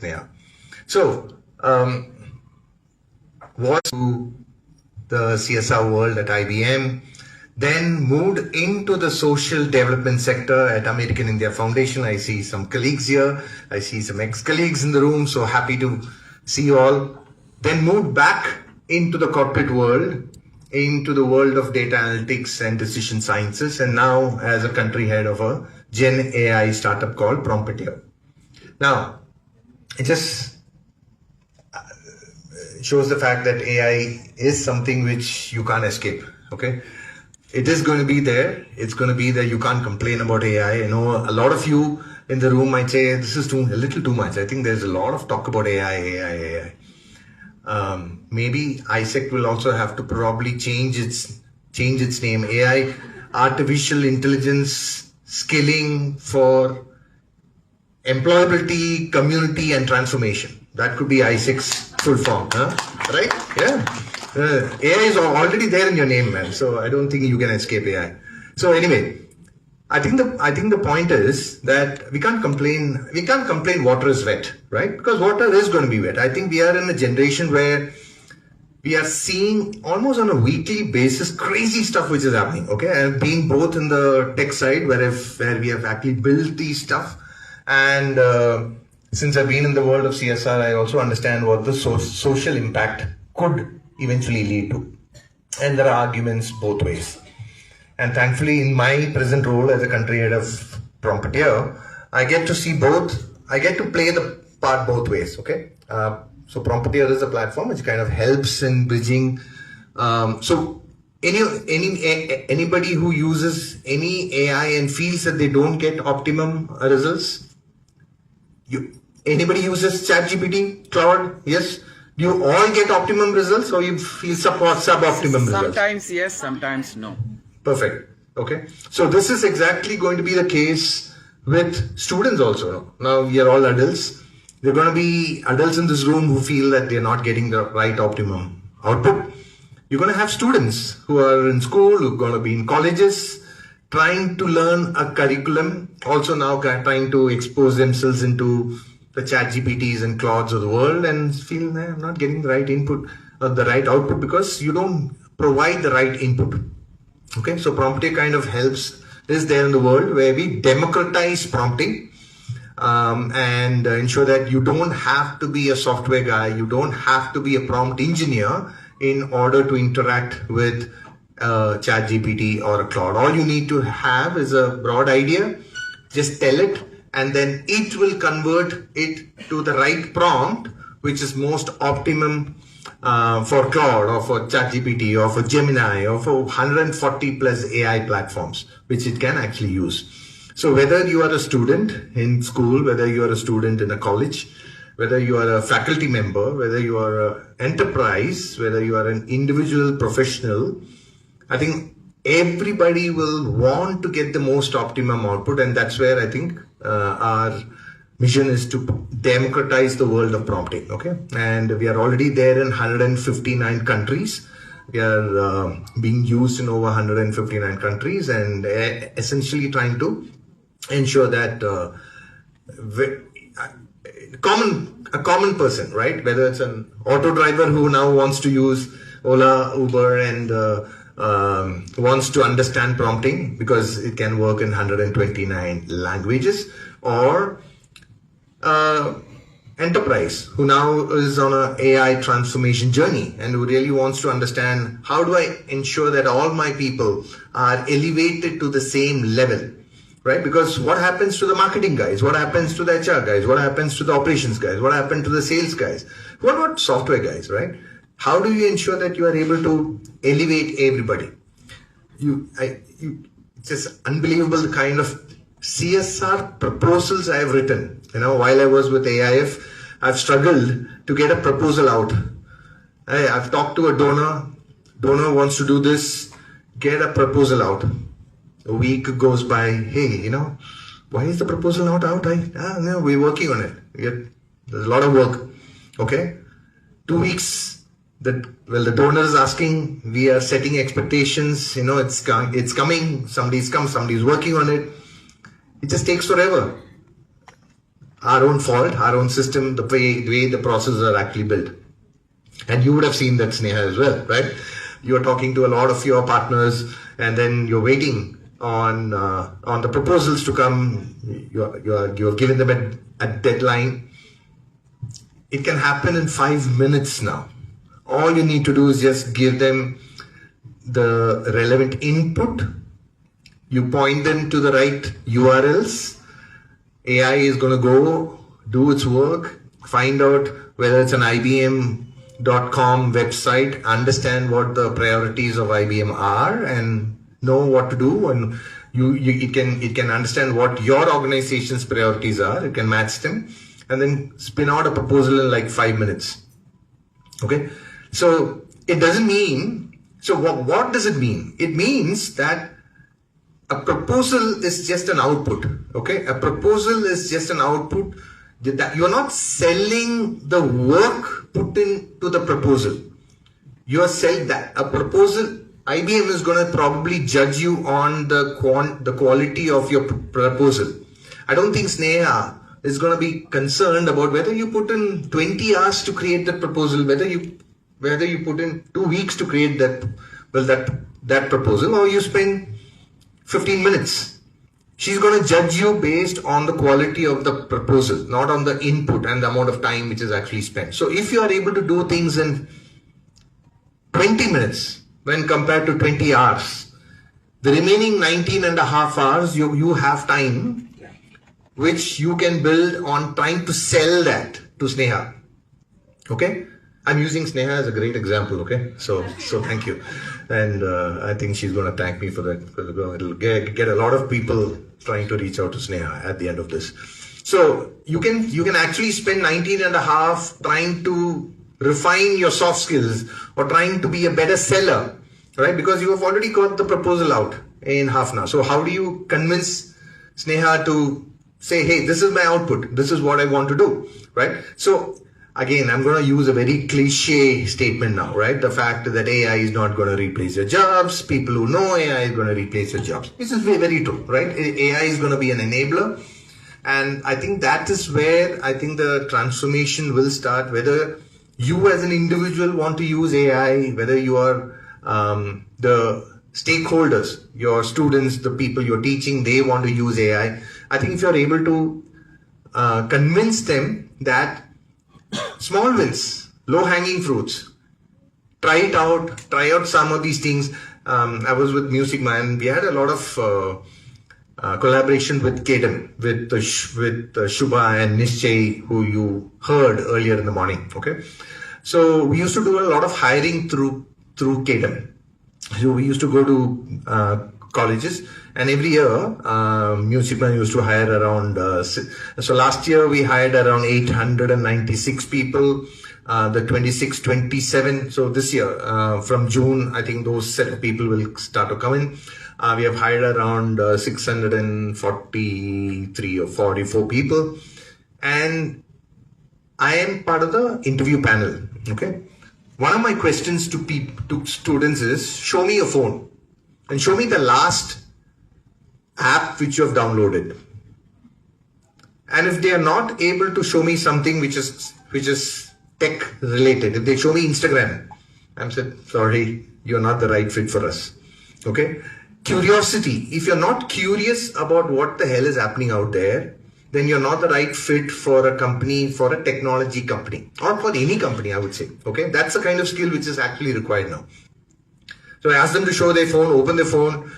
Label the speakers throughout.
Speaker 1: Yeah. So, was to the CSR world at IBM, then moved into the social development sector at American India Foundation. I see some colleagues here. I see some ex-colleagues in the room. So happy to see you all. Then moved back into the corporate world, into the world of data analytics and decision sciences, and now as a country head of a Gen AI startup called Prompteer. Now, it just shows the fact that AI is something which you can't escape. Okay, it is going to be there. It's going to be there. You can't complain about AI. I know a lot of you in the room might say this is a little too much. I think there's a lot of talk about AI. Maybe AISECT will also have to probably change its name. AI, artificial intelligence skilling for employability, community, and transformation. That could be AISECT's full form, huh? Right? Yeah. AI is already there in your name, man. So I don't think you can escape AI. So anyway, I think the point is that we can't complain. We can't complain water is wet, right? Because water is going to be wet. I think we are in a generation where we are seeing almost on a weekly basis crazy stuff which is happening. Okay, and being both in the tech side where we have actually built these stuff, and since I've been in the world of CSR, I also understand what the social impact could eventually lead to, and there are arguments both ways. And thankfully, in my present role as a country head of Prompteer, I get to see both. I get to play the part both ways. Okay, so Prompteer is a platform which kind of helps in bridging. So anybody who uses any AI and feels that they don't get optimum results. Anybody uses ChatGPT, Cloud? Yes. Do you all get optimum results, or you feel suboptimum results?
Speaker 2: Sometimes yes, sometimes no.
Speaker 1: Perfect. Okay. So this is exactly going to be the case with students also. Now we are all adults. There are going to be adults in this room who feel that they're not getting the right optimum output. You're going to have students who are in school, who are going to be in colleges, trying to learn a curriculum, also now trying to expose themselves into the ChatGPTs and Claudes of the world, and feel I'm not getting the right input or the right output because you don't provide the right input. Okay, so Prompteer kind of helps is there in the world where we democratize prompting and ensure that you don't have to be a software guy, you don't have to be a prompt engineer in order to interact with ChatGPT or a Claude. All you need to have is a broad idea, just tell it, and then it will convert it to the right prompt, which is most optimum for Claude or for ChatGPT or for Gemini or for 140 plus AI platforms, which it can actually use. So whether you are a student in school, whether you are a student in a college, whether you are a faculty member, whether you are an enterprise, whether you are an individual professional, I think everybody will want to get the most optimum output, and that's where I think our mission is to democratize the world of prompting. Okay, and we are already there in 159 countries. We are being used in over 159 countries, and essentially trying to ensure that a common person, right? Whether it's an auto driver who now wants to use Ola, Uber, and wants to understand prompting because it can work in 129 languages, or enterprise who now is on an AI transformation journey and who really wants to understand how do I ensure that all my people are elevated to the same level, right? Because what happens to the marketing guys? What happens to the HR guys? What happens to the operations guys? What happened to the sales guys? What about software guys, right? How do you ensure that you are able to elevate everybody? It's just unbelievable the kind of CSR proposals I have written. While I was with AIF, I've struggled to get a proposal out. I've talked to a donor wants to do this, get a proposal out. A week goes by, hey, why is the proposal not out? No, we're working on it. There's a lot of work. Okay, 2 weeks. The donor is asking, we are setting expectations, it's coming, somebody's working on it. It just takes forever. our own fault, our own system, the way the processes are actually built. And you would have seen that, Sneha, as well, right? You're talking to a lot of your partners, and then you're waiting on the proposals to come. You're giving them a deadline. It can happen in 5 minutes now. All you need to do is just give them the relevant input. You point them to the right URLs. AI is going to go do its work, find out whether it's an IBM.com website, understand what the priorities of IBM are, and know what to do. And it can understand what your organization's priorities are. It can match them, and then spin out a proposal in like 5 minutes. Okay, so it doesn't mean. So what does it mean? It means that a proposal is just an output. Okay, a proposal is just an output. You're not selling the work put into the proposal. You are selling that a proposal. IBM is going to probably judge you on the quality of your proposal. I don't think Sneha is going to be concerned about whether you put in 20 hours to create that proposal, whether you put in 2 weeks to create that proposal, or you spend 15 minutes. She's going to judge you based on the quality of the proposal, not on the input and the amount of time which is actually spent. So if you are able to do things in 20 minutes when compared to 20 hours, the remaining 19 and a half hours, you have time which you can build on trying to sell that to Sneha. Okay? I'm using Sneha as a great example, okay? So thank you. And I think she's going to thank me for that, because it'll get a lot of people trying to reach out to Sneha at the end of this. So you can actually spend 19 and a half trying to refine your soft skills or trying to be a better seller, right? Because you have already got the proposal out in half an hour. So how do you convince Sneha to say, hey, this is my output, this is what I want to do, right? So again, I'm going to use a very cliche statement now, right? The fact that AI is not going to replace your jobs. People who know AI is going to replace your jobs. This is very, very true, right? AI is going to be an enabler. And I think that is where I think the transformation will start, whether you as an individual want to use AI, whether you are the stakeholders, your students, the people you're teaching, they want to use AI. I think if you're able to convince them that small wins, low-hanging fruits, try out some of these things. I was with Music Man. We had a lot of collaboration with Kadam, with Shubha and Nischay, who you heard earlier in the morning. Okay, so we used to do a lot of hiring through Kadam. So we used to go to colleges, and every year Music Man used to hire around so last year we hired around 896 people, the 26 27. So this year from June, I think those set of people will start to come in. We have hired around 643 or 44 people, and I am part of the interview panel. Okay, one of my questions to students is, show me your phone and show me the last app which you have downloaded. And if they are not able to show me something which is tech related, if they show me Instagram, I'm said, sorry, you're not the right fit for us. Okay? Curiosity. If you're not curious about what the hell is happening out there, then you're not the right fit for a company, for a technology company, or for any company, I would say. Okay? That's the kind of skill which is actually required now. So I asked them to show their phone, open their phone,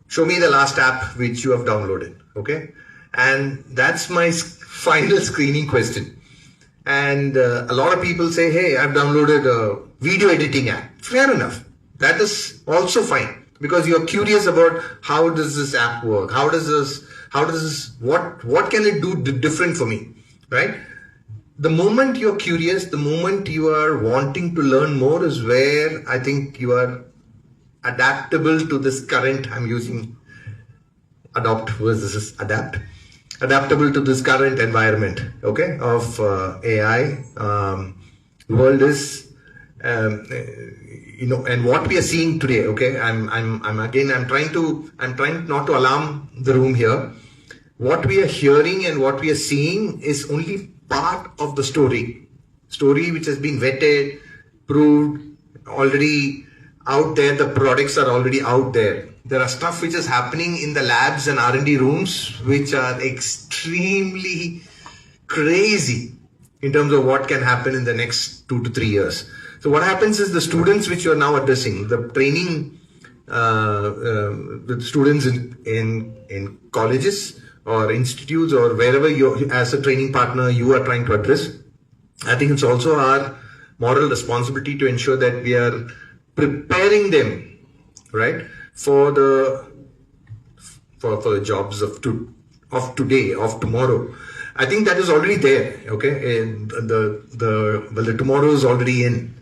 Speaker 1: show me the last app which you have downloaded. Okay? And that's my final screening question. And a lot of people say, hey, I've downloaded a video editing app. Fair enough. That is also fine, because you're curious about how does this app work? What can it do different for me? Right? The moment you're curious, the moment you are wanting to learn more is where I think you are adaptable to this current, I'm using adopt versus adapt, adaptable to this current environment, okay, of AI. World is, and what we are seeing today, okay, I'm trying not to alarm the room here. what we are hearing and what we are seeing is only part of the story which has been vetted, proved, already out there. The products are already out there. There are stuff which is happening in the labs and R&D rooms which are extremely crazy in terms of what can happen in the next 2 to 3 years. So what happens is the students which you are now addressing, the training, the students in colleges or institutes or wherever you, as a training partner, you are trying to address. I think it's also our moral responsibility to ensure that we are preparing them, right, for the jobs of today, of tomorrow. I think that is already there. Okay, and the tomorrow is already in.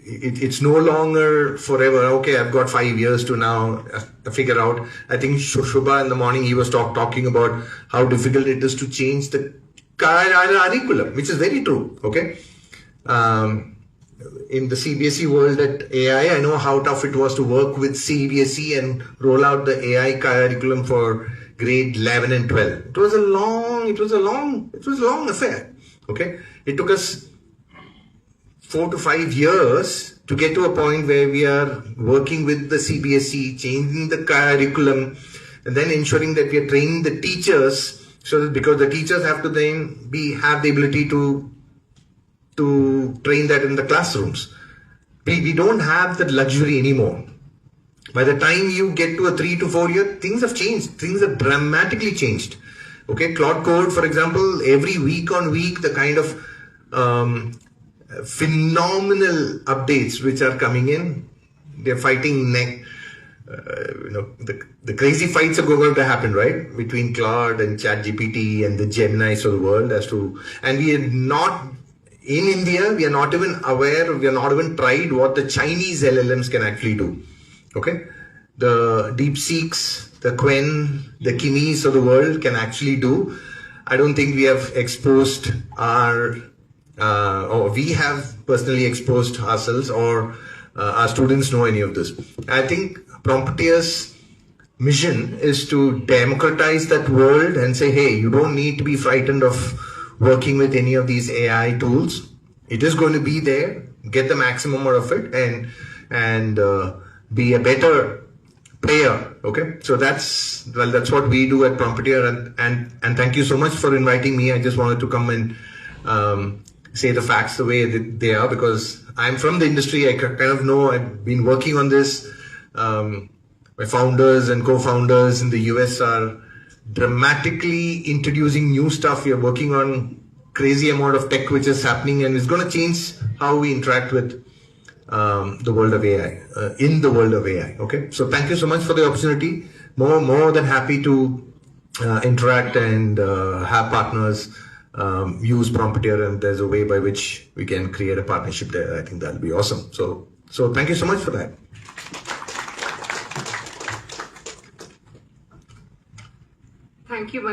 Speaker 1: It's no longer forever. Okay, I've got 5 years to now figure out. I think Shubha in the morning, he was talking about how difficult it is to change the curriculum, which is very true. Okay, in the CBSE world at AI, I know how tough it was to work with CBSE and roll out the AI curriculum for grade 11 and 12. It was a long affair. Okay, it took us 4 to 5 years to get to a point where we are working with the CBSE, changing the curriculum, and then ensuring that we are training the teachers, so that because the teachers have to then have the ability to train that in the classrooms. We don't have that luxury anymore. By the time you get to a 3 to 4 year, things have changed. Things have dramatically changed. Okay, Cloud Code, for example, every week on week, the kind of phenomenal updates which are coming in, they're fighting the crazy fights are going to happen, right, between Claude and ChatGPT and the Geminis of the world and we are not in India, we are not even aware, we are not even tried what the Chinese LLMs can actually do. Okay, the DeepSeeks, the Quen, the Kimis of the world can actually do. I don't think we have exposed or we have personally exposed ourselves or our students know any of this. I think Prompteer's mission is to democratize that world and say, hey, you don't need to be frightened of working with any of these AI tools. It is going to be there. Get the maximum out of it and be a better player. Okay, so that's what we do at Prompteer, and thank you so much for inviting me. I just wanted to come and say the facts the way they are, because I'm from the industry. I kind of know, I've been working on this. My founders and co-founders in the US are dramatically introducing new stuff. We are working on crazy amount of tech which is happening, and it's going to change how we interact with the world of AI, in the world of AI. Okay, so thank you so much for the opportunity. More than happy to interact and have partners use Prompteer, and there's a way by which we can create a partnership there. I think that'll be awesome. So thank you so much for that.
Speaker 3: Thank you, Manu.